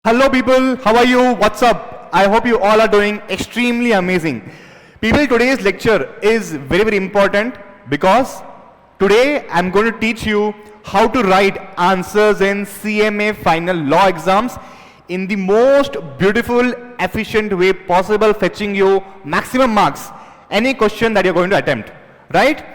Hello people, how are you? What's up? I hope you all are doing extremely amazing. People, today's lecture is very important because today I'm going to teach you how to write answers in CMA final law exams in the most beautiful, efficient way possible, fetching you maximum marks any question that you're going to attempt, right?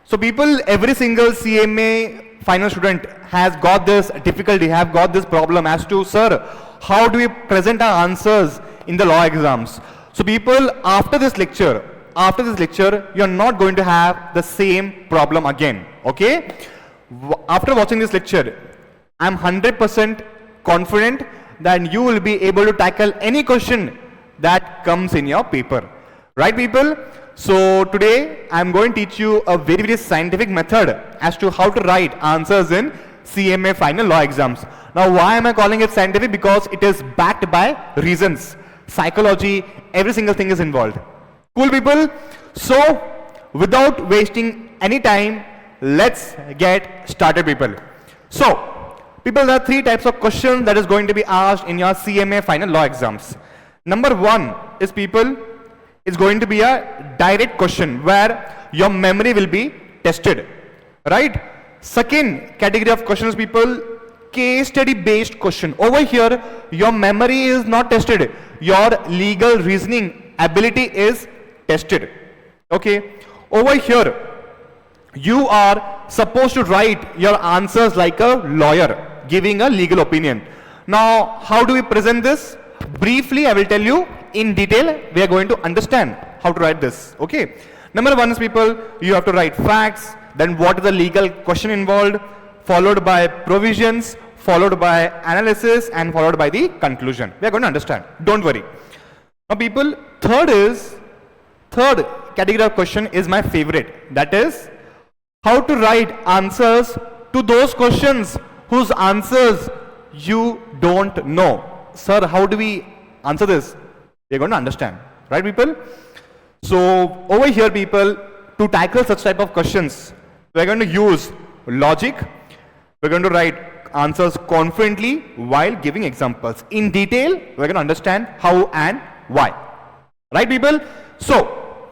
So people, every single CMA final student has got this difficulty, have got this problem as to, sir, how do we present our answers in the law exams? So people, after this lecture, you're not going to have the same problem again, okay? After watching this lecture, I'm 100% confident that you will be able to tackle any question that comes in your paper, right people? So today, I'm going to teach you a very scientific method as to how to write answers in CMA final law exams. Now, why am I calling it scientific? Because it is backed by reasons, psychology, every single thing is involved. Cool people? So, without wasting any time, let's get started people. So, people, there are three types of questions that is going to be asked in your CMA final law exams. Number one is people, it's going to be a direct question where your memory will be tested, right? Second category of questions, people, case study based question. Over here, your memory is not tested. Your legal reasoning ability is tested. Okay. Over here, you are supposed to write your answers like a lawyer, giving a legal opinion. Now, how do we present this? Briefly, I will tell you. In detail, we are going to understand how to write this. Okay. Number one is people, you have to write facts, then what is the legal question involved, followed by provisions, followed by analysis, and followed by the conclusion. We are going to understand. Don't worry. Now people, third category of question is my favorite. That is how to write answers to those questions whose answers you don't know. Sir, how do we answer this? We are going to understand. Right people? So over here people, to tackle such type of questions, we are going to use logic. We are going to write answers confidently while giving examples. In detail, we are going to understand how and why. Right people? So,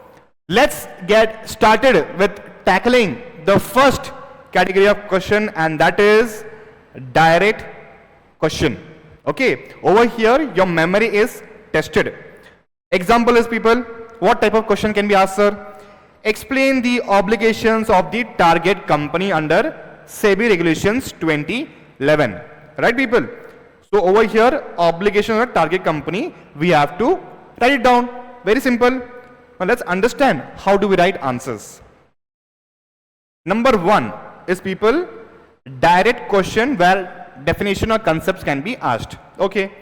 let's get started with tackling the first category of question, and that is direct question. Okay, over here your memory is tested. Example is people, what type of question can be asked, sir? Explain the obligations of the target company under SEBI regulations 2011. Right people? So over here, obligations of the target company, we have to write it down. Very simple. Now let's understand how do we write answers. Number one is people, direct question where definition or concepts can be asked. Okay.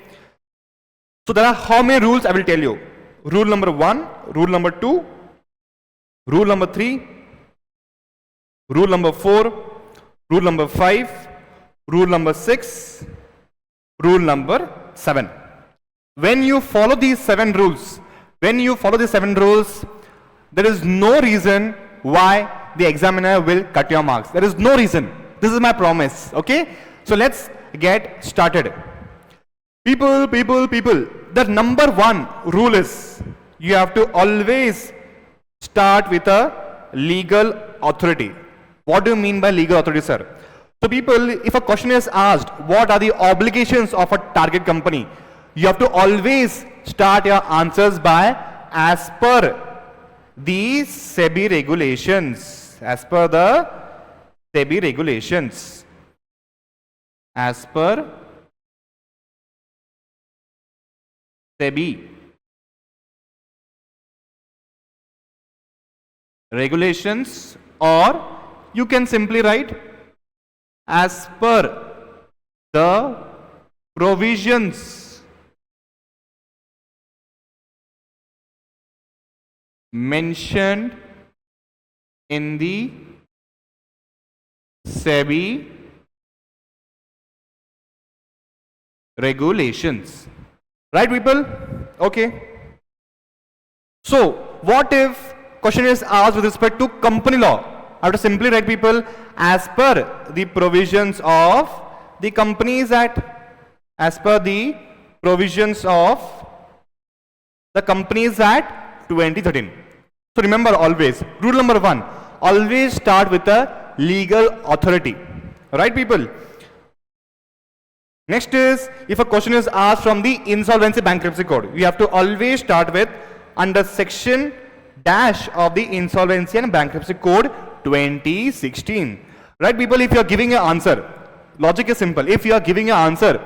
So there are how many rules I will tell you. Rule number one, rule number two, rule number three, rule number four, rule number 5, rule number 6, rule number 7. When you follow these 7 rules, there is no reason why the examiner will cut your marks. There is no reason. This is my promise. Okay? So let's get started. People, the number one rule is you have to always start with a legal authority. What do you mean by legal authority, sir? So people, if a question is asked, what are the obligations of a target company? You have to always start your answers by as per the SEBI regulations. As per the SEBI regulations. As per SEBI regulations, or you can simply write as per the provisions mentioned in the SEBI regulations. Right people? Okay. So what if question is asked with respect to company law? I have to simply write people as per the provisions of the Companies Act. As per the provisions of the Companies Act 2013. So remember always, rule number 1, always start with a legal authority. Right, people? Next is, if a question is asked from the Insolvency Bankruptcy Code, you have to always start with under section dash of the Insolvency and Bankruptcy Code 2016. Right, people? If you are giving an answer, logic is simple. If you are giving an answer,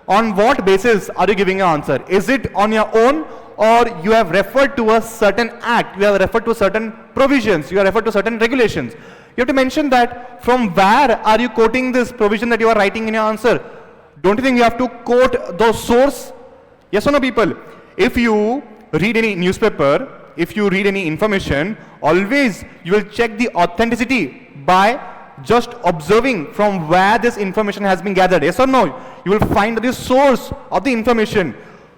on what basis are you giving an answer? Is it on your own, or you have referred to a certain act, you have referred to certain provisions, you have referred to certain regulations? You have to mention that from where are you quoting this provision that you are writing in your answer. Don't you think you have to quote the source? Yes or no, people? If you read any newspaper, if you read any information, always you will check the authenticity by just observing from where this information has been gathered. Yes or no? You will find the source of the information.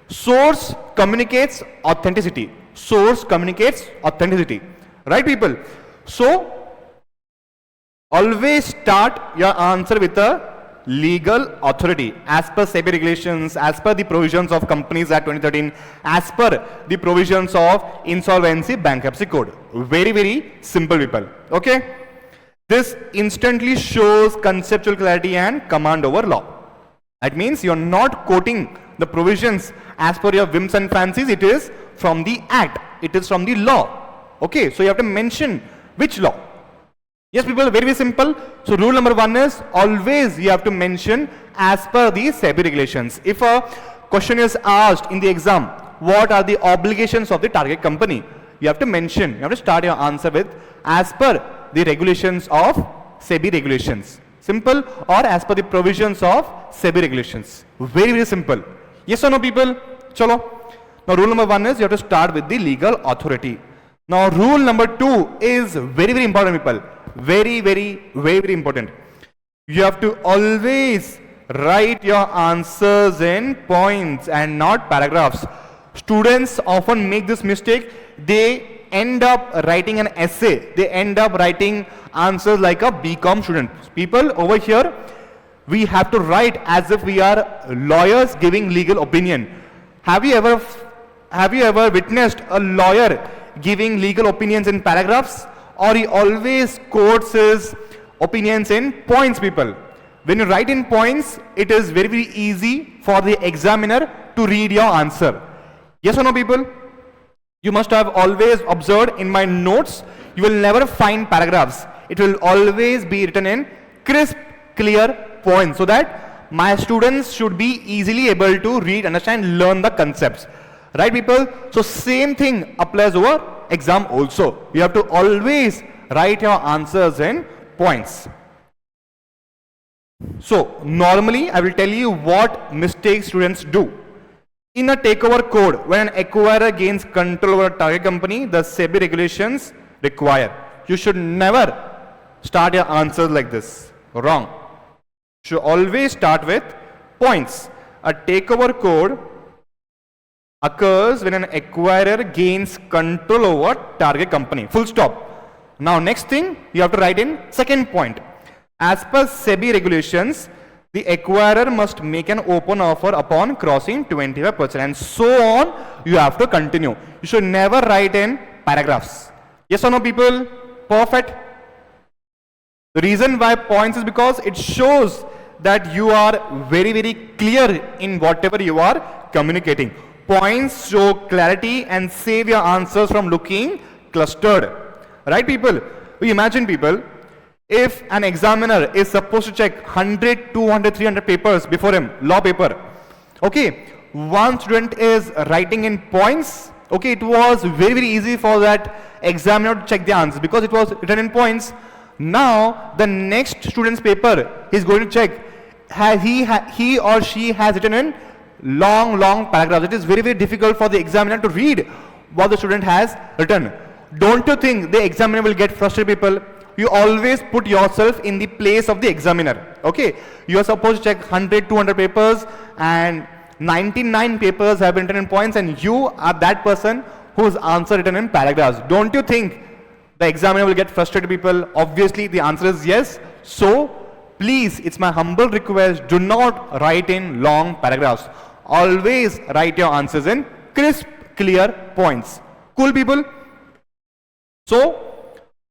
Source communicates authenticity. Source communicates authenticity. Right, people? So, always start your answer with a legal authority as per SEBI regulations, as per the provisions of Companies Act 2013, as per the provisions of Insolvency Bankruptcy Code. Very, very simple, people. Okay? This instantly shows conceptual clarity and command over law. That means you are not quoting the provisions as per your whims and fancies. It is from the act. It is from the law. Okay? So you have to mention which law. Yes, people, very, very simple. So rule number 1 is always you have to mention as per the SEBI regulations. If a question is asked in the exam, what are the obligations of the target company? You have to mention, you have to start your answer with as per the regulations of SEBI regulations. Simple. Or as per the provisions of SEBI regulations. Very, very simple. Yes or no, people? Chalo. Now rule number 1 is you have to start with the legal authority. Now rule number 2 is very, very important, people. Very, very, very, very important. You have to always write your answers in points and not paragraphs. Students often make this mistake. They end up writing an essay. They end up writing answers like a BCom student. People, over here, we have to write as if we are lawyers giving legal opinion. Have you ever witnessed a lawyer giving legal opinions in paragraphs? Or he always quotes his opinions in points, people. When you write in points, it is very, very easy for the examiner to read your answer. Yes or no, people? You must have always observed in my notes, you will never find paragraphs. It will always be written in crisp, clear points, so that my students should be easily able to read, understand, learn the concepts. Right, people? So same thing applies over exam also. You have to always write your answers in points. So normally I will tell you what mistakes students do. In a takeover code, when an acquirer gains control over a target company, the SEBI regulations require. You should never start your answers like this. Wrong. You should always start with points. A takeover code occurs when an acquirer gains control over target company. Full stop. Now next thing you have to write in second point. As per SEBI regulations, the acquirer must make an open offer upon crossing 25%, and so on. You have to continue. You should never write in paragraphs. Yes or no, people? Perfect. The reason why points is because it shows that you are very, very clear in whatever you are communicating. Points show clarity and save your answers from looking clustered. Right, people? We imagine, people, if an examiner is supposed to check 100, 200, 300 papers before him, law paper. Okay, one student is writing in points. Okay, it was very, very easy for that examiner to check the answer because it was written in points. Now, the next student's paper is going to check. He or she has written in long paragraphs. It is very, very difficult for the examiner to read what the student has written. Don't you think the examiner will get frustrated, people? You always put yourself in the place of the examiner. Okay, you are supposed to check 100, 200 papers and 99 papers have been written in points, and you are that person whose answer written in paragraphs. Don't you think the examiner will get frustrated, people? Obviously the answer is yes. So please, it's my humble request, do not write in long paragraphs. always write your answers in crisp, clear points. Cool, people? So,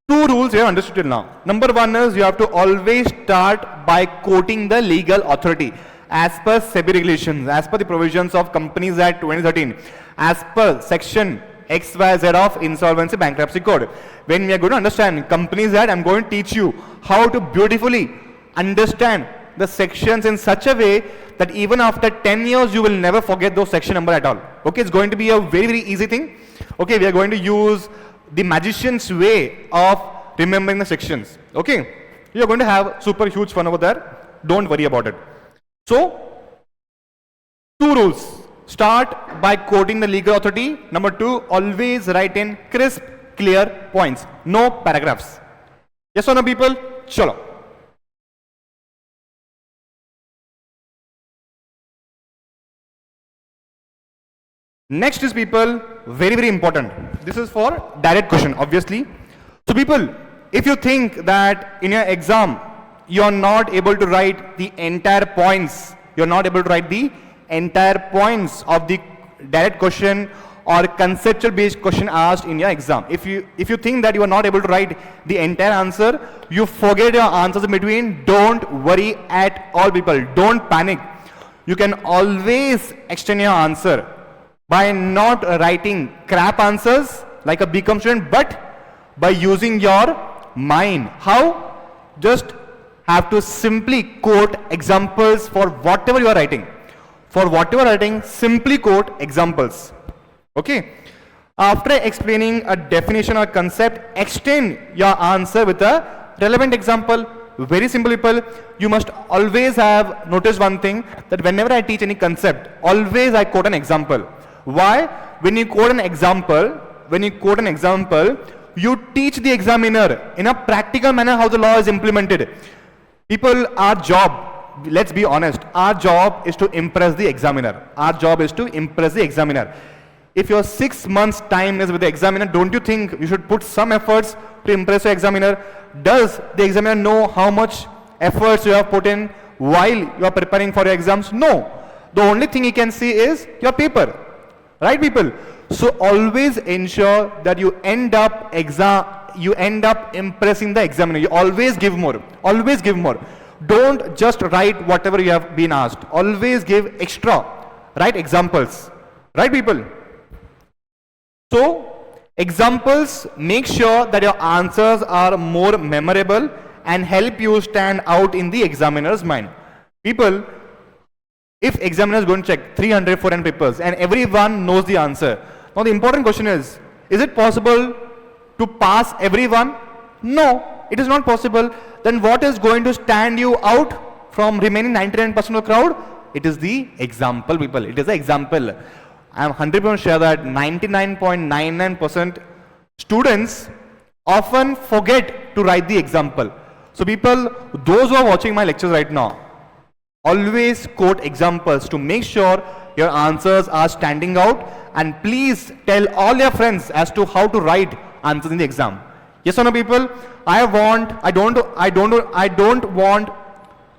two rules you have understood till now. Number one is you have to always start by quoting the legal authority as per SEBI regulations, as per the provisions of Companies Act 2013, as per section XYZ of Insolvency Bankruptcy Code. When we are going to understand Companies Act, I am going to teach you how to beautifully understand the sections in such a way that even after 10 years you will never forget those section number at all. Okay, it's going to be a very easy thing. Okay, we are going to use the magician's way of remembering the sections. Okay, you are going to have super huge fun over there. Don't worry about it. So, two rules. Start by quoting the legal authority. Number two, always write in crisp, clear points. No paragraphs. Yes or no, people? Chalo. Next is, people, very important. This is for direct question, obviously. So, people, if you think that in your exam you are not able to write the entire points, you are not able to write the entire points of the direct question or conceptual based question asked in your exam. If you think that you are not able to write the entire answer, you forget your answers in between, don't worry at all, people. Don't panic. You can always extend your answer by not writing crap answers like a BCom student, but by using your mind. How? Just have to simply quote examples for whatever you are writing. For whatever writing, simply quote examples. Okay? After explaining a definition or concept, extend your answer with a relevant example. Very simple, people. You must always have noticed one thing, that whenever I teach any concept, always I quote an example. Why? When you quote an example, you teach the examiner in a practical manner how the law is implemented. People, our job, let's be honest, our job is to impress the examiner. Our job is to impress the examiner. If your 6 months time is with the examiner, don't you think you should put some efforts to impress your examiner? Does the examiner know how much efforts you have put in while you are preparing for your exams? No. The only thing he can see is your paper. Right, people? So always ensure that you end up impressing the examiner. You always give more. Always give more. Don't just write whatever you have been asked. Always give extra. Write examples. Right, people? So, examples make sure that your answers are more memorable and help you stand out in the examiner's mind. People, if examiner is going to check 300, 400 papers and everyone knows the answer, now the important question is it possible to pass everyone? No, it is not possible. Then what is going to stand you out from remaining 99% of the crowd? It is the example, people. It is the example. I am 100% sure that 99.99% students often forget to write the example. So people, those who are watching my lectures right now, always quote examples to make sure your answers are standing out, and please tell all your friends as to how to write answers in the exam. Yes or no, people? I don't want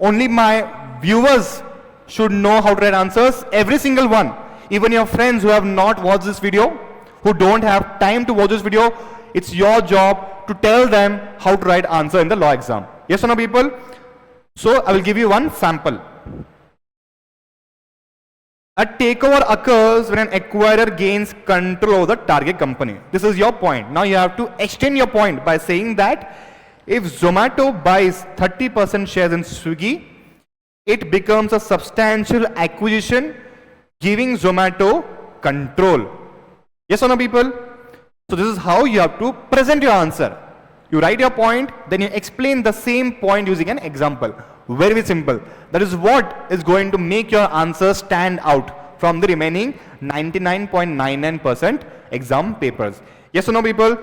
only my viewers should know how to write answers. Every single one, even your friends who have not watched this video, who don't have time to watch this video, it's your job to tell them how to write answer in the law exam. Yes or no, people? So I will give you one sample. A takeover occurs when an acquirer gains control over the target company. This is your point. Now you have to extend your point by saying that if Zomato buys 30% shares in Swiggy, it becomes a substantial acquisition, giving Zomato control. Yes or no, people? So this is how you have to present your answer. You write your point, then you explain the same point using an example. Very simple. That is what is going to make your answer stand out from the remaining 99.99% exam papers. Yes or no, people?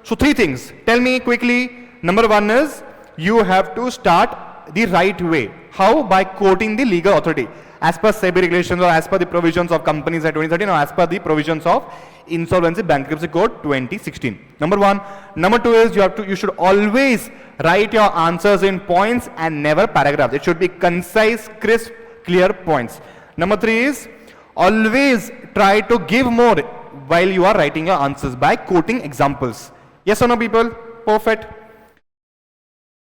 So 3 things. Tell me quickly. Number 1 is you have to start the right way. How? By quoting the legal authority as per SEBI regulations or as per the provisions of Companies Act 2013 or as per the provisions of Insolvency Bankruptcy Code 2016. Number 1. Number 2 is you should always write your answers in points and never paragraphs. It should be concise, crisp, clear points. Number 3 is always try to give more while you are writing your answers by quoting examples. Yes or no, people? Perfect.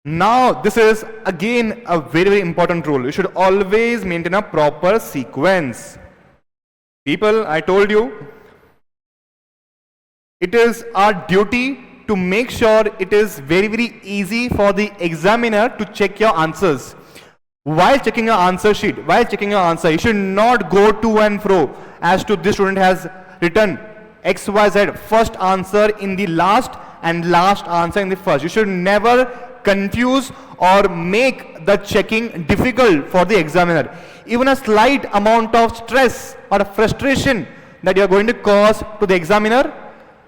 Now, this is again a very, very important rule. You should always maintain a proper sequence. People, I told you, it is our duty to make sure it is very, very easy for the examiner to check your answers. While checking your answer sheet, while checking your answer, you should not go to and fro as to this student has written XYZ, first answer in the last and last answer in the first. You should never confuse or make the checking difficult for the examiner. Even a slight amount of stress or frustration that you are going to cause to the examiner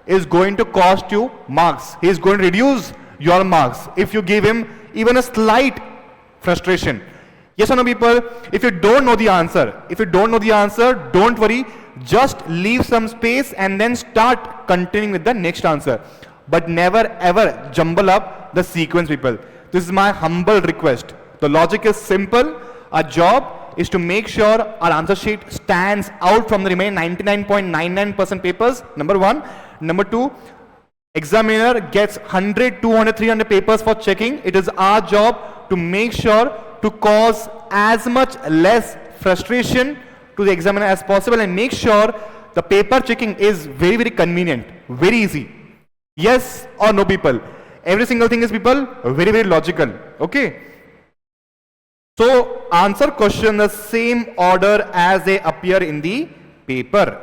is going to cost you marks. He is going to reduce your marks if you give him even a slight frustration. Yes or no, people? If you don't know the answer, don't worry. Just leave some space and then start continuing with the next answer. But never ever jumble up the sequence, people. This is my humble request. The logic is simple. Our job is to make sure our answer sheet stands out from the remaining 99.99% papers, number one. Number two, examiner gets 100, 200, 300 papers for checking. It is our job to make sure to cause as much less frustration to the examiner as possible and make sure the paper checking is very, very convenient, very easy. Yes or no, people? Every single thing is, people, very, very logical. Okay? So, answer question the same order as they appear in the paper.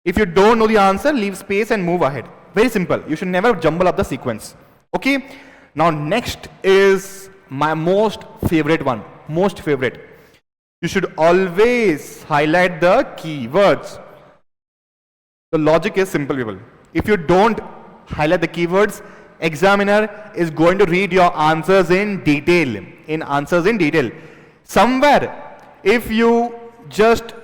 If you don't know the answer, leave space and move ahead. Very simple. You should never jumble up the sequence. Okay? Now, next is my most favorite one. Most favorite. You should always highlight the keywords. The logic is simple, people. If you don't highlight the keywords, examiner is going to read your answers in detail. Somewhere, if you just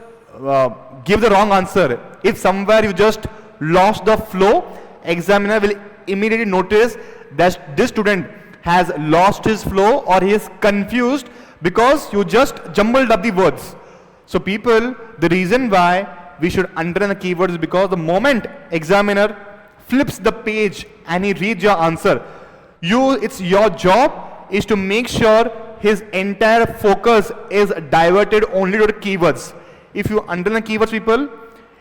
give the wrong answer, if somewhere you just lost the flow, examiner will immediately notice that this student has lost his flow or he is confused because you just jumbled up the words. So people, the reason why we should underline the keywords is because the moment examiner flips the page and he reads your answer, it's your job is to make sure his entire focus is diverted only to the keywords. If you underline keywords, people,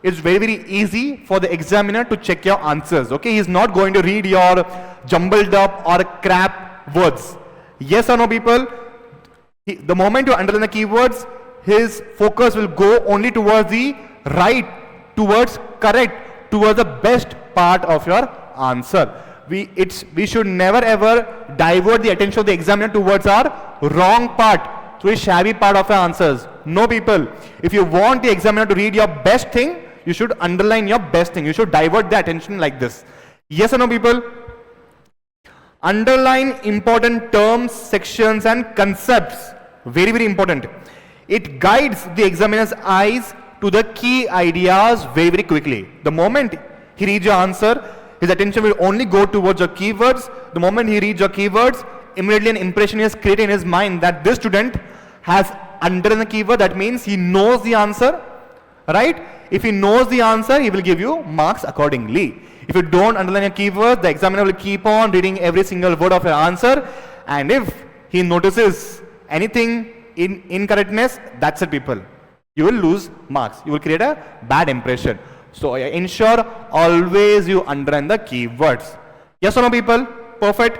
it's very, very easy for the examiner to check your answers. Okay, he's not going to read your jumbled up or crap words. Yes or no, people? The moment you underline the keywords, his focus will go only towards the right, towards correct, towards the best part of your answer. We should never ever divert the attention of the examiner towards our wrong part, to a shabby part of our answers. No, people. If you want the examiner to read your best thing, you should underline your best thing. You should divert the attention like this. Yes or no, people? Underline important terms, sections and concepts. Very, very important. It guides the examiner's eyes to the key ideas very, very quickly. The moment he reads your answer, his attention will only go towards your keywords. The moment he reads your keywords, immediately an impression is created in his mind that this student has underlined the keyword. That means he knows the answer, right? If he knows the answer, he will give you marks accordingly. If you don't underline your keyword, the examiner will keep on reading every single word of your answer, and if he notices anything in incorrectness, that's it, people. You will lose marks. You will create a bad impression. So ensure always you underline the keywords. Yes or no, people? Perfect.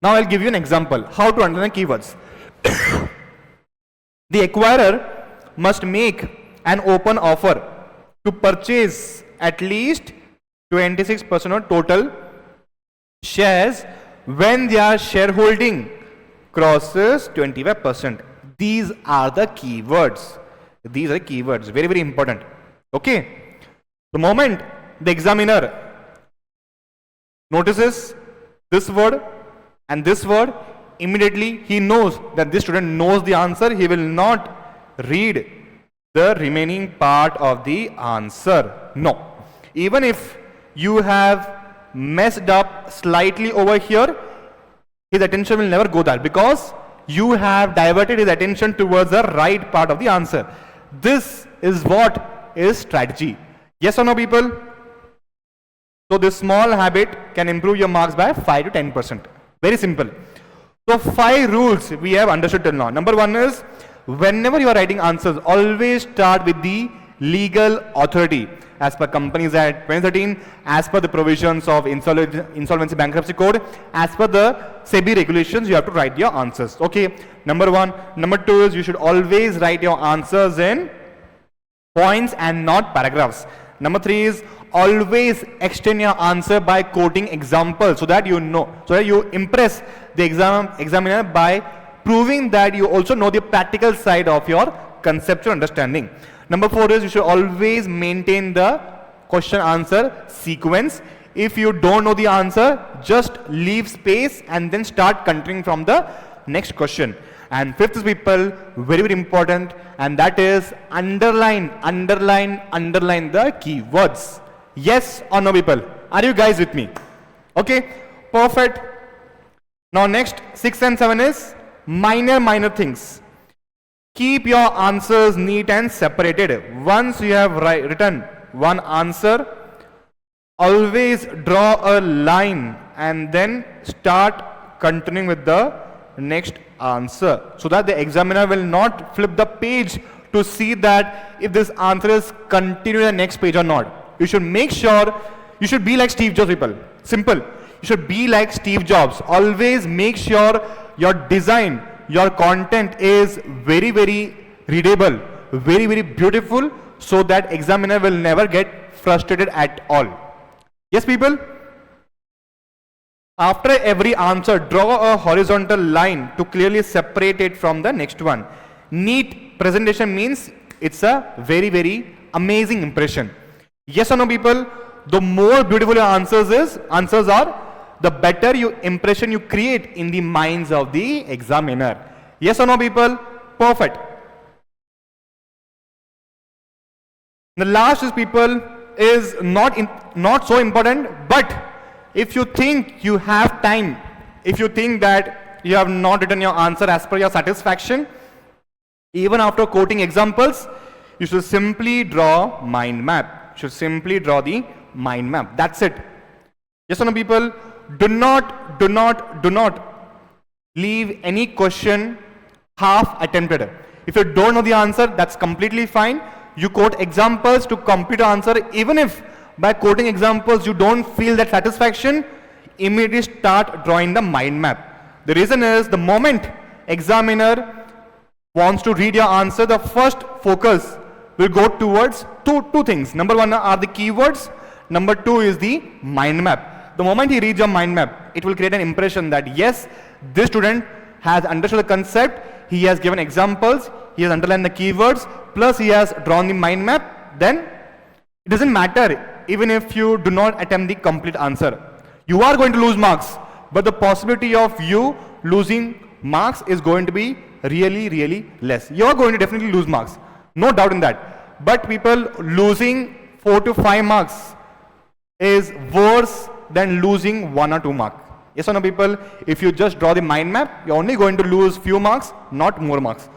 Now I'll give you an example how to underline keywords. The acquirer must make an open offer to purchase at least 26% of total shares when their shareholding crosses 25%. These are the keywords. These are the keywords. Very, very important. Okay. The moment the examiner notices this word and this word, immediately he knows that this student knows the answer. He will not read the remaining part of the answer. No. Even if you have messed up slightly over here, his attention will never go there because you have diverted his attention towards the right part of the answer. This is what is strategy. Yes or no, people? So this small habit can improve your marks by 5 to 10%. Very simple. So 5 rules we have understood till now. Number 1 is, whenever you are writing answers, always start with the legal authority. As per Companies Act 2013, as per the provisions of Insolvency Bankruptcy Code, as per the SEBI regulations, you have to write your answers. Okay, number 1. Number 2 is, you should always write your answers in points and not paragraphs. Number 3 is, always extend your answer by quoting examples so that you know, so that you impress the examiner by proving that you also know the practical side of your conceptual understanding. Number 4 is, you should always maintain the question answer sequence. If you don't know the answer, just leave space and then start continuing from the next question. And 5th is, people, very, very important, and that is underline the keywords. Yes or no, people? Are you guys with me? Okay, perfect. Now next, 6 and 7 is minor things. Keep your answers neat and separated. Once you have written one answer, always draw a line and then start continuing with the next answer, so that the examiner will not flip the page to see that if this answer is continuing the next page or not. You should make sure, you should be like Steve Jobs, people. Simple. You should be like Steve Jobs. Always make sure your design, your content is very, very readable, very, very beautiful, so that examiner will never get frustrated at all. Yes, people? After every answer, draw a horizontal line to clearly separate it from the next one. Neat presentation means it's a very, very amazing impression. Yes or no, people? The more beautiful your answers are, the better impression you create in the minds of the examiner. Yes or no, people? Perfect. The last is, people, is not so important, but if you think you have time, if you think that you have not written your answer as per your satisfaction, even after quoting examples, you should simply draw mind map. Should simply draw the mind map. That's it. Yes or no, people? Do not leave any question half attempted. If you don't know the answer, that's completely fine. You quote examples to complete the answer. Even if by quoting examples you don't feel that satisfaction, immediately start drawing the mind map. The reason is, the moment examiner wants to read your answer, the first focus will go towards two things. Number 1 are the keywords. Number 2 is the mind map. The moment he reads your mind map, it will create an impression that yes, this student has understood the concept, he has given examples, he has underlined the keywords, plus he has drawn the mind map. Then it doesn't matter even if you do not attempt the complete answer. You are going to lose marks, but the possibility of you losing marks is going to be really, really less. You are going to definitely lose marks. No doubt in that. But people, losing 4 to 5 marks is worse than losing 1 or 2 marks. Yes or no, people? If you just draw the mind map, you're only going to lose few marks, not more marks.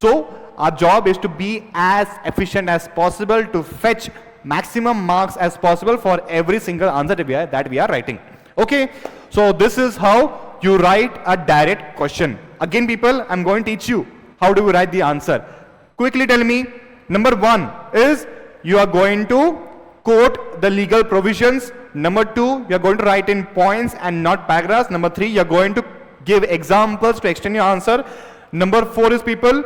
So our job is to be as efficient as possible to fetch maximum marks as possible for every single answer that we are writing. Okay? So this is how you write a direct question. Again, people, I'm going to teach you how do you write the answer. Quickly tell me. Number 1 is, you are going to quote the legal provisions. Number 2, you are going to write in points and not paragraphs. Number 3, you are going to give examples to extend your answer. Number 4 is, people,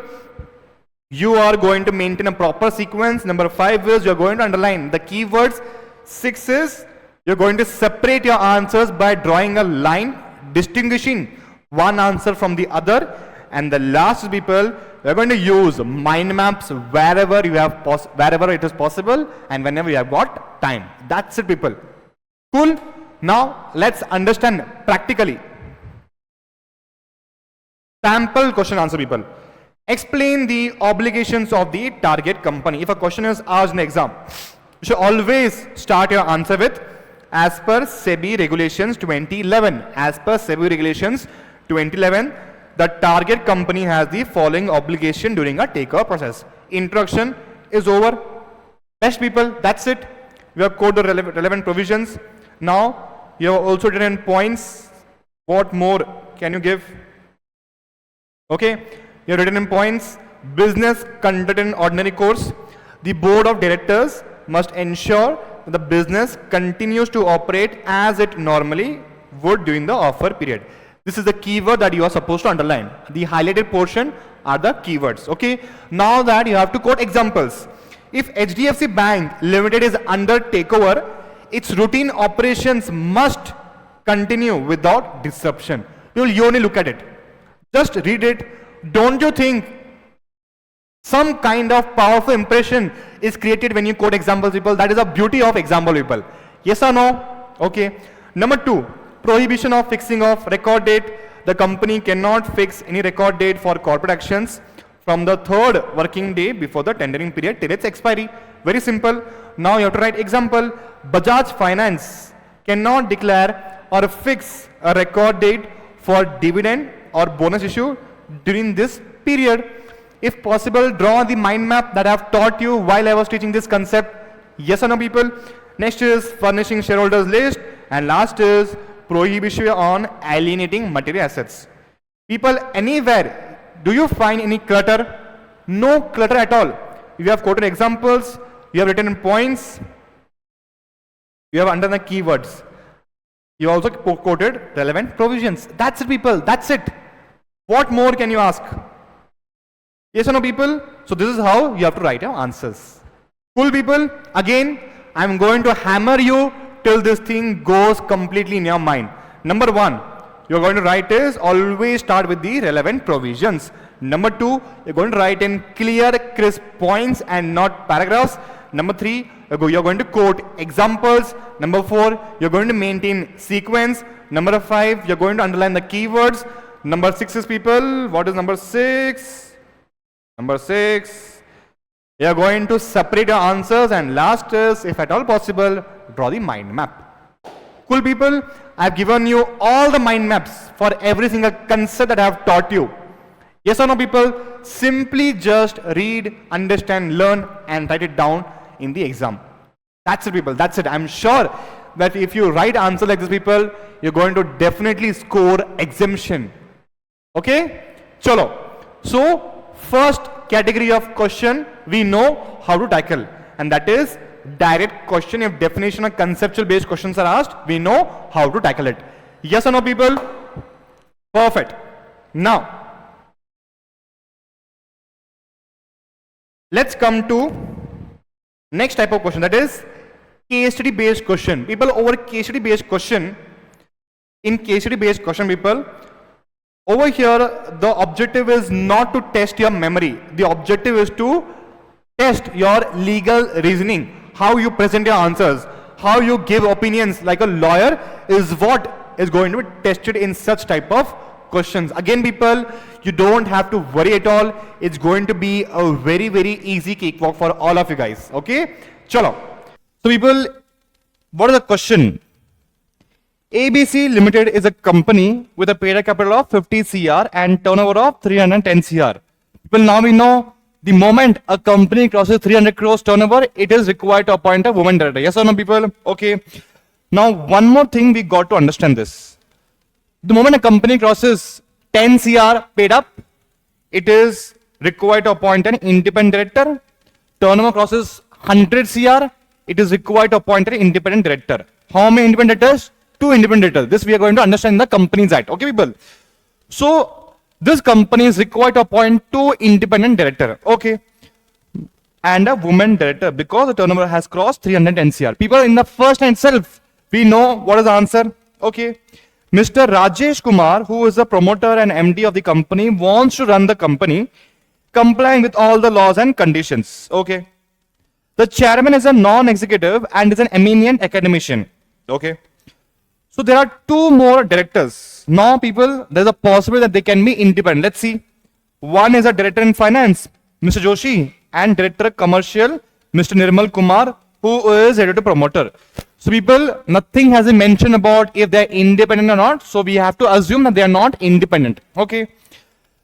you are going to maintain a proper sequence. Number 5 is, you are going to underline the keywords. 6 is, you are going to separate your answers by drawing a line distinguishing one answer from the other. And the last, people, we are going to use mind maps wherever it is possible and whenever you have got time. That's it, people. Cool. Now let's understand practically. Sample question answer, people. Explain the obligations of the target company. If a question is asked in the exam, you should always start your answer with, as per SEBI regulations 2011. As per SEBI regulations 2011, the target company has the following obligation during a takeover process. Introduction is over. Best people, that's it. We have coded the relevant provisions. Now, you have also written points. What more can you give? Okay, you have written in points. Business conduct in ordinary course. The board of directors must ensure that the business continues to operate as it normally would during the offer period. This is the keyword that you are supposed to underline. The highlighted portion are the keywords. Okay, now that you have to quote examples. If HDFC Bank Limited is under takeover, its routine operations must continue without disruption. You only look at it. Just read it. Don't you think some kind of powerful impression is created when you quote examples, people? That is the beauty of example, people. Yes or no? Okay. Number 2, prohibition of fixing of record date. The company cannot fix any record date for corporate actions from the 3rd working day before the tendering period till its expiry. Very simple. Now you have to write example. Bajaj Finance cannot declare or fix a record date for dividend or bonus issue during this period. If possible, draw the mind map that I have taught you while I was teaching this concept. Yes or no, people? Next is furnishing shareholders list, and last is prohibition on alienating material assets. People, anywhere do you find any clutter? No clutter at all. You have quoted examples, you have written in points, you have underlined the keywords. You also quoted relevant provisions. That's it, people. That's it. What more can you ask? Yes or no, people? So this is how you have to write your answers. Cool, people? Again, I'm going to hammer you till this thing goes completely in your mind. Number 1, you're going to write is always start with the relevant provisions. Number 2, you're going to write in clear, crisp points and not paragraphs. Number 3, you're going to quote examples. Number 4, you're going to maintain sequence. Number 5, you're going to underline the keywords. Number 6 is, people, what is number 6? Number 6, you're going to separate your answers, and last is, if at all possible, draw the mind map. Cool, people? I've given you all the mind maps for every single concept that I have taught you. Yes or no, people? Simply just read, understand, learn, and write it down in the exam. That's it, people. That's it. I'm sure that if you write answer like this, people, you're going to definitely score exemption. Okay? Chalo. So, first category of question we know how to tackle, and that is direct question. If definition or conceptual based questions are asked, we know how to tackle it. Yes or no, people? Perfect. Now, let's come to next type of question, that is case study based question. People, over case study based question, in case study based question, people, over here the objective is not to test your memory. The objective is to test your legal reasoning. How you present your answers, how you give opinions like a lawyer is what is going to be tested in such type of questions. Again, people, you don't have to worry at all. It's going to be a very, very easy cakewalk for all of you guys. Okay? Chalo. So, people, what is the question? ABC Limited is a company with a paid capital of 50 CR and turnover of 310 CR. People, now we know the moment a company crosses 300 crores turnover, it is required to appoint a woman director. Yes or no, people? Okay. Now, one more thing we got to understand this. The moment a company crosses 10 CR paid up, it is required to appoint an independent director. Turnover crosses 100 CR, it is required to appoint an independent director. How many independent directors? 2 independent directors. This we are going to understand in the Companies Act. Okay, people? So, this company is required to appoint 2 independent directors. Okay. And a woman director because the turnover has crossed 310 CR. People, in the first line itself, we know what is the answer. Okay. Mr. Rajesh Kumar, who is the promoter and MD of the company, wants to run the company complying with all the laws and conditions. Okay. The chairman is a non-executive and is an eminent academician. Okay. So there are 2 more directors. Now, people, there's a possibility that they can be independent. Let's see. One is a director in finance, Mr. Joshi, and director commercial, Mr. Nirmal Kumar, who is head of the promoter. So, people, nothing has been mentioned about if they're independent or not. So we have to assume that they are not independent. Okay.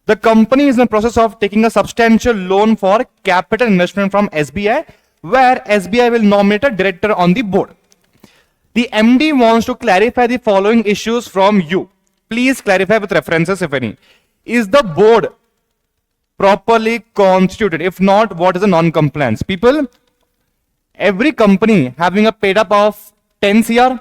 The company is in the process of taking a substantial loan for capital investment from SBI, where SBI will nominate a director on the board. The MD wants to clarify the following issues from you. Please clarify with references, if any. Is the board properly constituted? If not, what is the non-compliance? People, every company having a paid up of 10 CR,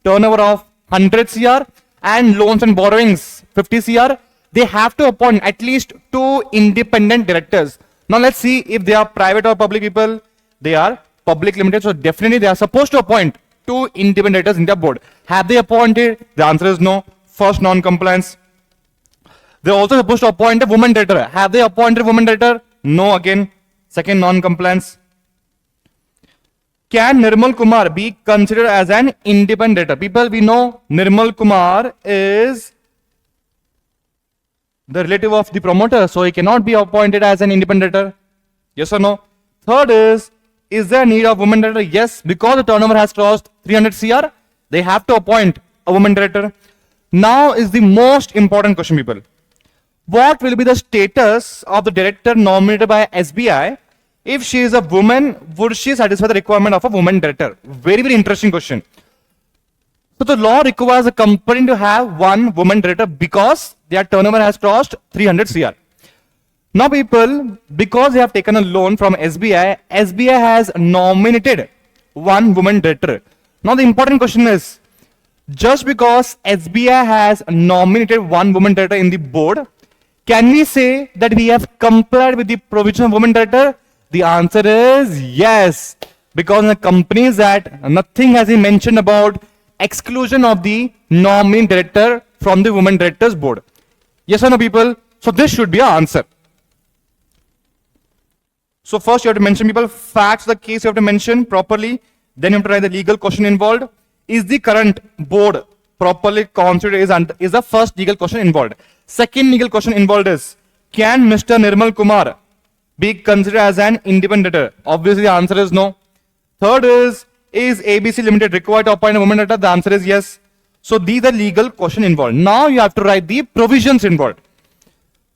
turnover of 100 CR, and loans and borrowings 50 CR, they have to appoint at least 2 independent directors. Now let's see if they are private or public people. They are public limited, so definitely they are supposed to appoint 2 independent directors in their board. Have they appointed? The answer is no. First, non-compliance. They are also supposed to appoint a woman director. Have they appointed a woman director? No again. Second, non-compliance. Can Nirmal Kumar be considered as an independent director? People, we know Nirmal Kumar is the relative of the promoter, so he cannot be appointed as an independent director. Yes or no? Third is there need of woman director? Yes, because the turnover has crossed 300 CR, they have to appoint a woman director. Now is the most important question, people. What will be the status of the director nominated by SBI? If she is a woman, would she satisfy the requirement of a woman director? Very, very interesting question. So the law requires a company to have 1 woman director because their turnover has crossed 300 CR. Now people, because they have taken a loan from SBI, SBI has nominated 1 woman director. Now the important question is, just because SBI has nominated 1 woman director in the board, can we say that we have complied with the provision of woman director? The answer is yes, because in the Companies Act, nothing has been mentioned about exclusion of the nominee director from the woman directors board. Yes or no, people? So this should be our answer. So first you have to mention, people, facts of the case you have to mention properly. Then you have to write the legal question involved. Is the current board properly constituted? Is the first legal question involved. Second legal question involved is, can Mr. Nirmal Kumar be considered as an independent director? Obviously the answer is no. Third is ABC Limited required to appoint a woman director? The answer is yes. So these are legal question involved. Now you have to write the provisions involved.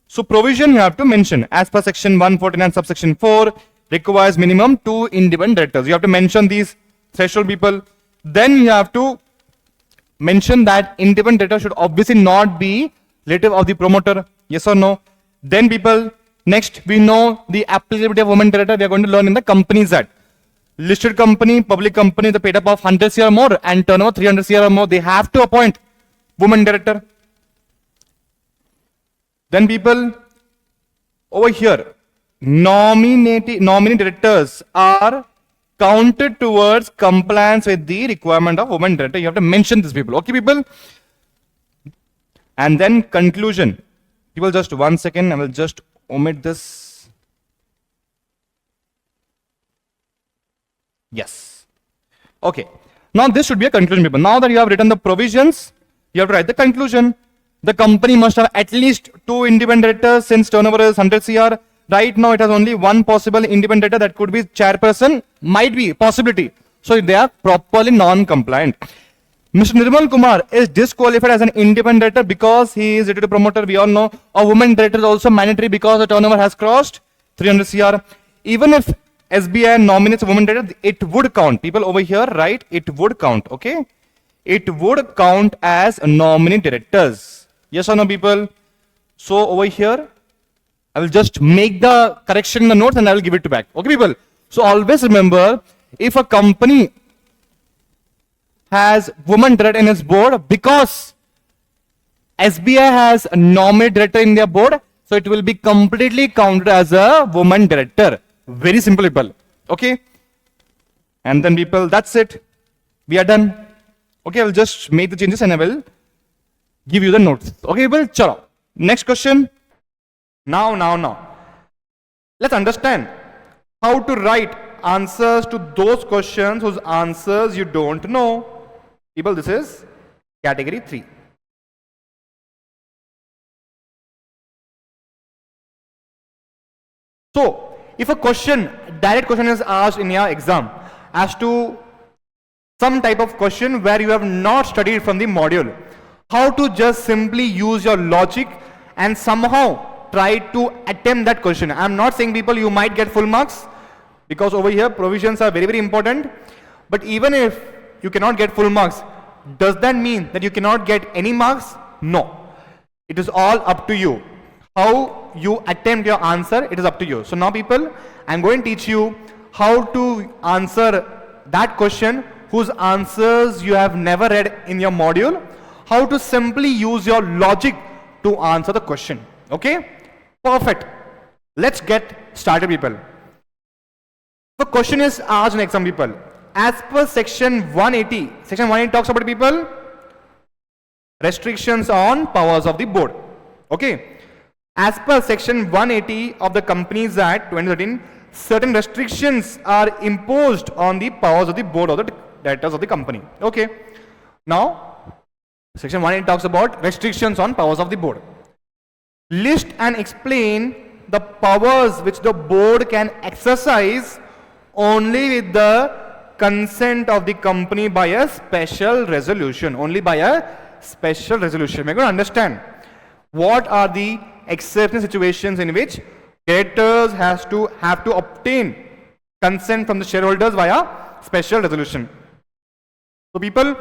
So provision you have to mention, as per section 149 subsection 4 requires minimum 2 independent directors. You have to mention these threshold, people. Then you have to mention that independent director should obviously not be relative of the promoter. Yes or no? Then people, next we know the applicability of woman director. We are going to learn in the Companies Act. Listed company, public company, the paid up of 100 CR or more and turnover 300 CR or more, they have to appoint woman director. Then people, over here, nominee directors are counted towards compliance with the requirement of woman director. You have to mention this, people. Okay, people? And then conclusion. People, just 1 second. I will just omit this. Yes. Okay. Now this should be a conclusion, people. Now that you have written the provisions, you have to write the conclusion. The company must have at least 2 independent directors since turnover is 100 CR. Right now it has only 1 possible independent director, that could be chairperson, might be possibility. So they are properly non-compliant. Mr. Nirmal Kumar is disqualified as an independent director because he is related to promoter. We all know a woman director is also mandatory because the turnover has crossed 300 CR. Even if SBI nominates a woman director, it would count. People over here, right? It would count. Okay? It would count as nominee directors. Yes or no, people? So over here, I will just make the correction in the notes and I will give it back. Okay, people? So always remember, if a company has woman director in its board, because SBI has a nominee director in their board, so it will be completely counted as a woman director. Very simple, people. Okay? And then, people, that's it. We are done. Okay, I will just make the changes and I will give you the notes. Okay, people? Chalo. Next question. Now. Let's understand how to write answers to those questions whose answers you don't know. People, this is category 3. So, if a direct question is asked in your exam as to some type of question where you have not studied from the module, how to just simply use your logic and somehow try to attempt that question. I'm not saying people you might get full marks, because over here provisions are very, very important. But even if you cannot get full marks, does that mean that you cannot get any marks? No. It is all up to you. How you attempt your answer, it is up to you. So now people, I'm going to teach you how to answer that question whose answers you have never read in your module, how to simply use your logic to answer the question. Okay? Perfect. Let's get started, people. The question is asked in exam, people. As per section 180, section 180 talks about, people, restrictions on powers of the board. Okay? As per section 180 of the Companies Act 2013, certain restrictions are imposed on the powers of the board of the directors of the company. Okay. Now, section 180 talks about restrictions on powers of the board. List and explain the powers which the board can exercise only with the consent of the company by a special resolution. Only by a special resolution. We're going to understand what are the exceptional situations in which directors have to obtain consent from the shareholders via special resolution. So people,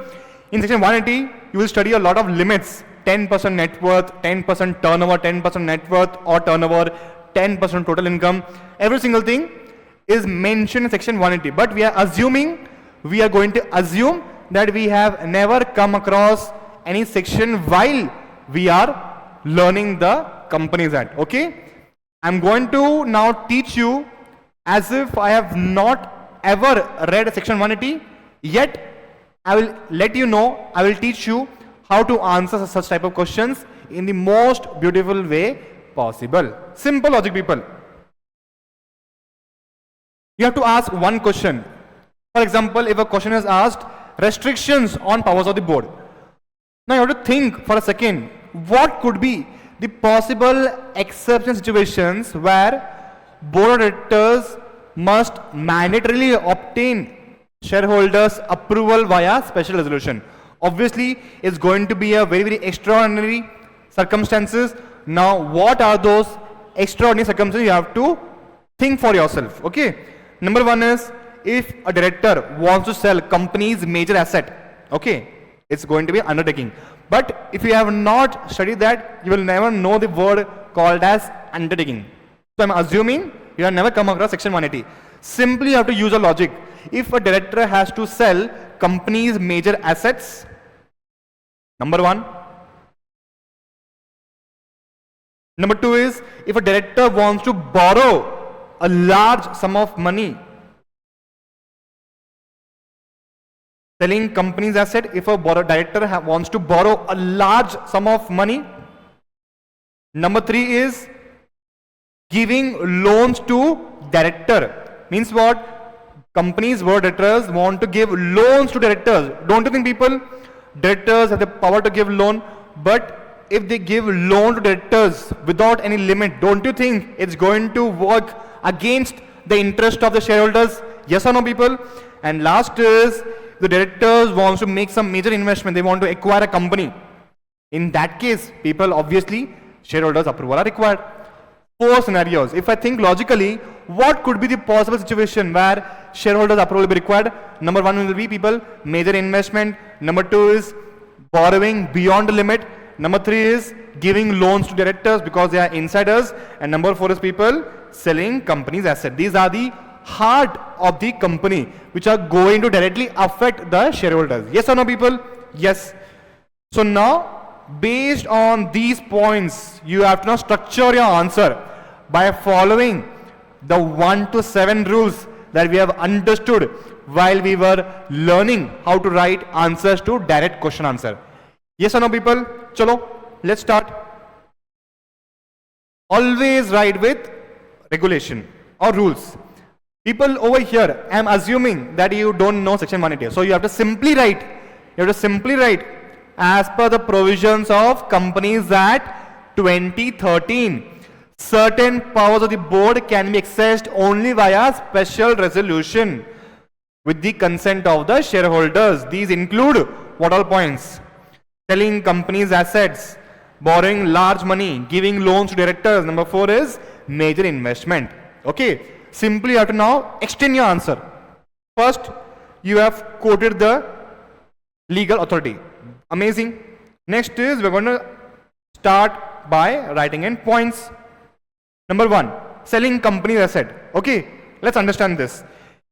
in section 180, you will study a lot of limits. 10% net worth, 10% turnover, 10% net worth or turnover, 10% total income. Every single thing is mentioned in section 180. But we are going to assume that we have never come across any section while we are learning the Companies Act. Okay? I'm going to now teach you as if I have not ever read section 180, yet I will let you know, I will teach you how to answer such type of questions in the most beautiful way possible. Simple logic, people. You have to ask one question. For example, if a question is asked, restrictions on powers of the board. Now you have to think for a second, what could be the possible exception situations where board of directors must mandatorily obtain shareholders' approval via special resolution. Obviously, it's going to be a very, very extraordinary circumstances. Now, what are those extraordinary circumstances? You have to think for yourself. Okay. Number one is, if a director wants to sell company's major asset, okay, it's going to be undertaking. But if you have not studied that, you will never know the word called as undertaking. So I'm assuming you have never come across section 180. Simply you have to use a logic. If a director has to sell company's major assets, number one. Number two is, if a director wants to borrow a large sum of money, selling company's asset, if a director wants to borrow a large sum of money. Number three is giving loans to director. Means what? Companies, board directors want to give loans to directors. Don't you think, people? Directors have the power to give loan, but if they give loan to directors without any limit, don't you think it's going to work against the interest of the shareholders? Yes or no, people? And last is, the directors wants to make some major investment, they want to acquire a company. In that case, people, obviously, shareholders' approval are required. Four scenarios. If I think logically, what could be the possible situation where shareholders' approval will be required? Number one will be, people, major investment. Number two is borrowing beyond the limit. Number three is giving loans to directors because they are insiders. And number four is, people, selling company's asset. These are the heart of the company which are going to directly affect the shareholders. Yes or no, people? Yes. So now, based on these points, you have to now structure your answer by following the 1 to 7 rules that we have understood while we were learning how to write answers to direct question answer. Yes or no, people? Chalo, let's start. Always write with regulation or rules. People over here, I am assuming that you don't know section 180. So you have to simply write. As per the provisions of Companies Act 2013, certain powers of the board can be accessed only via special resolution with the consent of the shareholders. These include what all points? Selling company's assets, borrowing large money, giving loans to directors. Number 4 is major investment. Okay, simply you have to now extend your answer. First, you have quoted the legal authority. Amazing. Next is we're going to start by writing in points. Number 1, selling company's asset. Okay, let's understand this.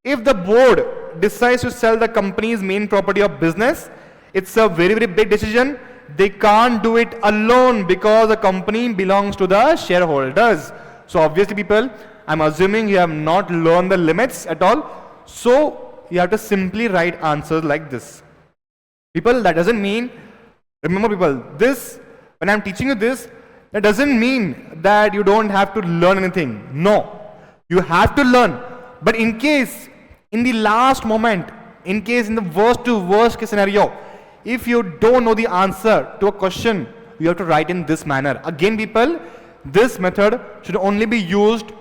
If the board decides to sell the company's main property of business, it's a very, very big decision. They can't do it alone because the company belongs to the shareholders. So obviously people, I'm assuming you have not learned the limits at all. So you have to simply write answers like this. People, that doesn't mean, remember people, this, when I'm teaching you this, that doesn't mean that you don't have to learn anything. No, you have to learn. But in case, in the last moment, in case in the worst to worst case scenario, if you don't know the answer to a question, you have to write in this manner. Again people, this method should only be used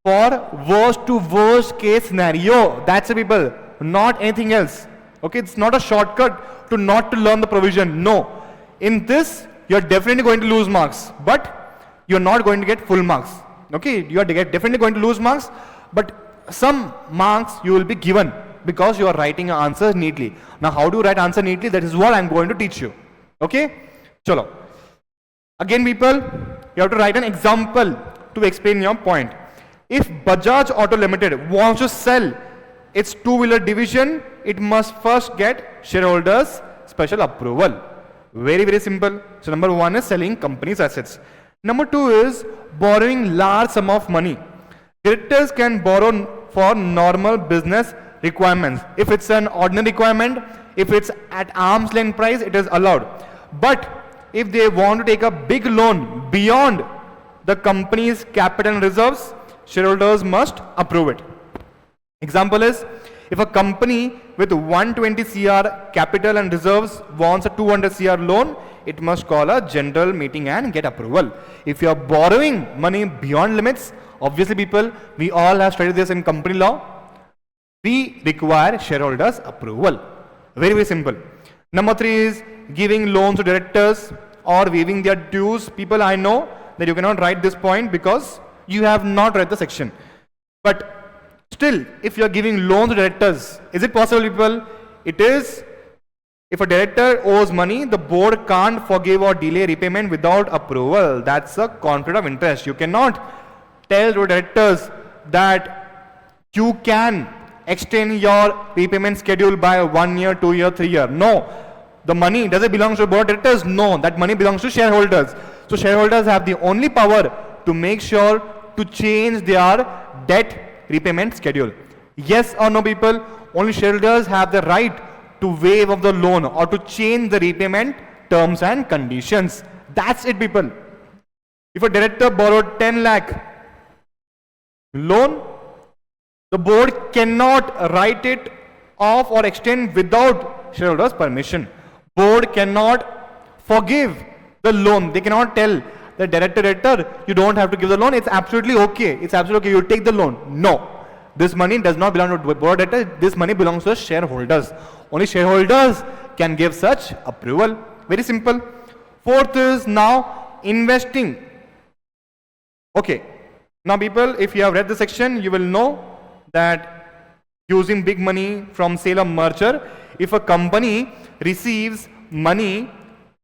for worst to worst case scenario. That's it people, not anything else. Okay, it's not a shortcut to not to learn the provision. No, in this you're definitely going to lose marks, but you're not going to get full marks. Okay, you are definitely going to lose marks, but some marks you will be given because you are writing your answers neatly. Now how do you write answer neatly? That is what I'm going to teach you. Okay, chalo. Again people, you have to write an example to explain your point. If Bajaj Auto Limited wants to sell its two-wheeler division, it must first get shareholders' special approval. Very, very simple. So number 1 is selling company's assets. Number 2 is borrowing large sum of money. Directors can borrow for normal business requirements. If it's an ordinary requirement, if it's at arm's length price, it is allowed. But if they want to take a big loan beyond the company's capital and reserves, shareholders must approve it. Example is, if a company with 120 CR capital and reserves wants a 200 CR loan, it must call a general meeting and get approval. If you are borrowing money beyond limits, obviously people, we all have studied this in company law, we require shareholders approval. Very, very simple. Number 3 is giving loans to directors or waiving their dues. People, I know that you cannot write this point because you have not read the section. But still, if you are giving loans to directors, is it possible people? It is. If a director owes money, the board can't forgive or delay repayment without approval. That's a conflict of interest. You cannot tell to directors that you can extend your repayment schedule by 1 year, 2 year, 3 year. No. The money, does it belong to the board of directors? No. That money belongs to shareholders. So shareholders have the only power to make sure to change their debt repayment schedule. Yes or no people? Only shareholders have the right to waive of the loan or to change the repayment terms and conditions. That's it people. If a director borrowed 10 lakh loan, the board cannot write it off or extend without shareholders' permission. Board cannot forgive the loan. They cannot tell the director, you don't have to give the loan. It's absolutely okay. It's absolutely okay. You take the loan. No. This money does not belong to the board of directors. This money belongs to the shareholders. Only shareholders can give such approval. Very simple. 4th is now investing. Okay. Now people, if you have read the section, you will know that using big money from sale of merger, if a company receives money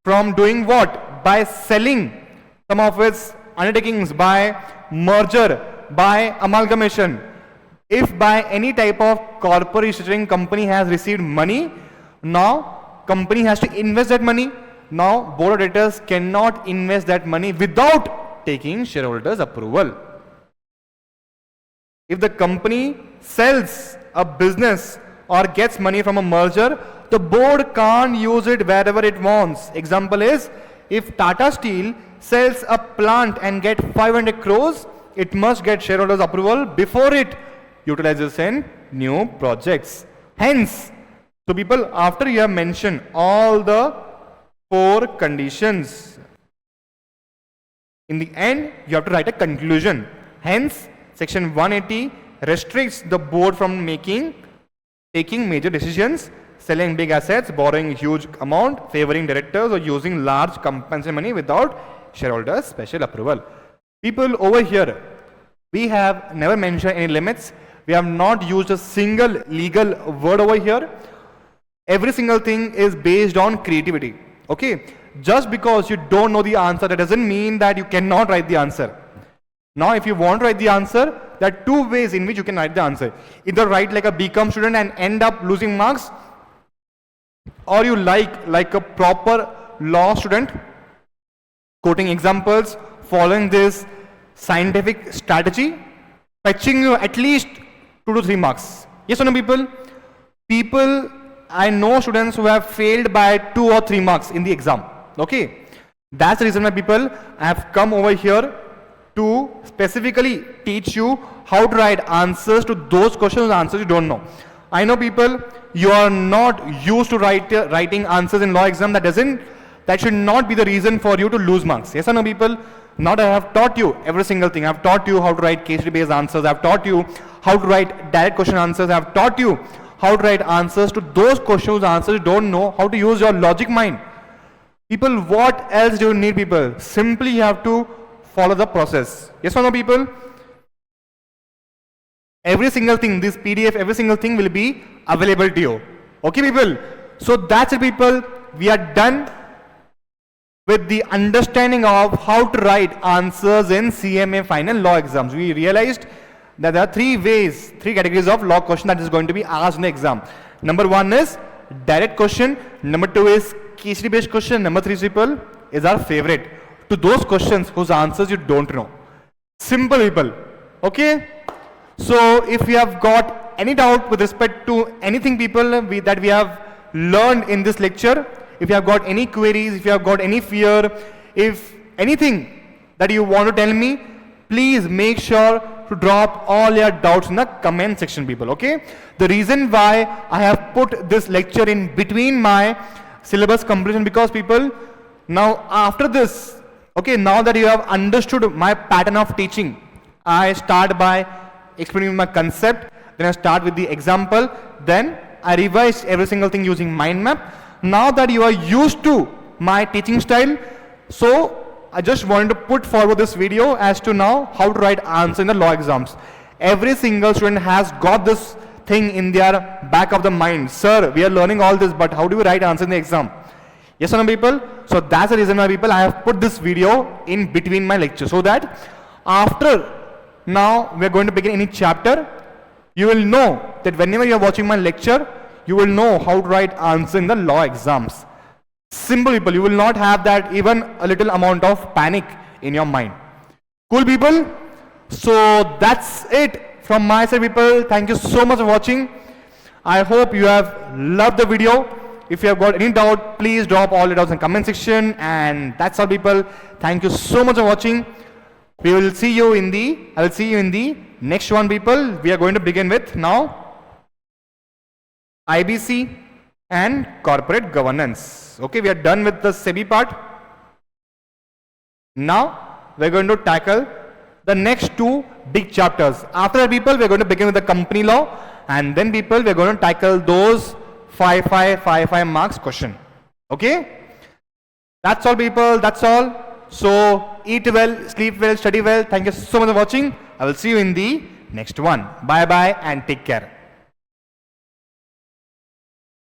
from doing what? By selling some of its undertakings, by merger, by amalgamation. If by any type of corporate restructuring company has received money, now company has to invest that money. Now board of directors cannot invest that money without taking shareholders' approval. If the company sells a business or gets money from a merger, the board can't use it wherever it wants. Example is, if Tata Steel sells a plant and get 500 crores, it must get shareholders' approval before it utilizes in new projects. Hence, so people, after you have mentioned all the 4 conditions, in the end, you have to write a conclusion. Hence, section 180 restricts the board from taking major decisions. selling big assets, borrowing huge amount, favoring directors, or using large compensation money without shareholders' special approval. People over here, we have never mentioned any limits. We have not used a single legal word over here. Every single thing is based on creativity. Okay? Just because you don't know the answer, that doesn't mean that you cannot write the answer. Now, if you want to write the answer, there are two ways in which you can write the answer. Either write like a BCom student and end up losing marks, or you like a proper law student, quoting examples, following this scientific strategy, fetching you at least 2 to 3 marks. Yes or no, people? People, I know students who have failed by 2 or 3 marks in the exam. Okay? That's the reason why people, I have come over here to specifically teach you how to write answers to those questions, answers you don't know. I know people, you are not used to writing answers in law exam. That should not be the reason for you to lose marks. Yes or no, people? Now that I have taught you every single thing. I have taught you how to write case study based answers. I have taught you how to write direct question answers. I have taught you how to write answers to those questions, answers you don't know, how to use your logic mind. People, what else do you need, people? Simply you have to follow the process. Yes or no, people? Every single thing, this PDF, every single thing will be available to you. Okay, people? So that's it, people. We are done with the understanding of how to write answers in CMA final law exams. We realized that there are 3 categories of law question that is going to be asked in the exam. Number 1 is direct question. Number 2 is case study based question. Number 3, people, is our favorite, to those questions whose answers you don't know. Simple, people. Okay? So if you have got any doubt with respect to anything, people, that we have learned in this lecture, if you have got any queries, if you have got any fear, if anything that you want to tell me, please make sure to drop all your doubts in the comment section, people. Okay? The reason why I have put this lecture in between my syllabus completion, because, people, now after this, okay, now that you have understood my pattern of teaching, I start by explaining my concept, then I start with the example, then I revise every single thing using mind map. Now that you are used to my teaching style, so I just wanted to put forward this video as to now how to write answer in the law exams. Every single student has got this thing in their back of the mind. Sir, we are learning all this, but how do we write answer in the exam? Yes or no, people? So that's the reason why, people, I have put this video in between my lecture, so that after now we are going to begin any chapter, you will know that whenever you are watching my lecture, you will know how to write answer in the law exams. Simple, people. You will not have that even a little amount of panic in your mind. Cool, people? So that's it from my side, people. Thank you so much for watching. I hope you have loved the video. If you have got any doubt, please drop all your doubts in the comment section. And that's all, people. Thank you so much for watching. I will see you in the next one, people. We are going to begin with now IBC and corporate governance. Okay, we are done with the SEBI part. Now we are going to tackle the next 2 big chapters. After that, people, we are going to begin with the company law, and then, people, we are going to tackle those 5 marks question. Okay, that's all, people. That's all. So eat well, sleep well, study well. Thank you so much for watching. I will see you in the next one. Bye bye and take care.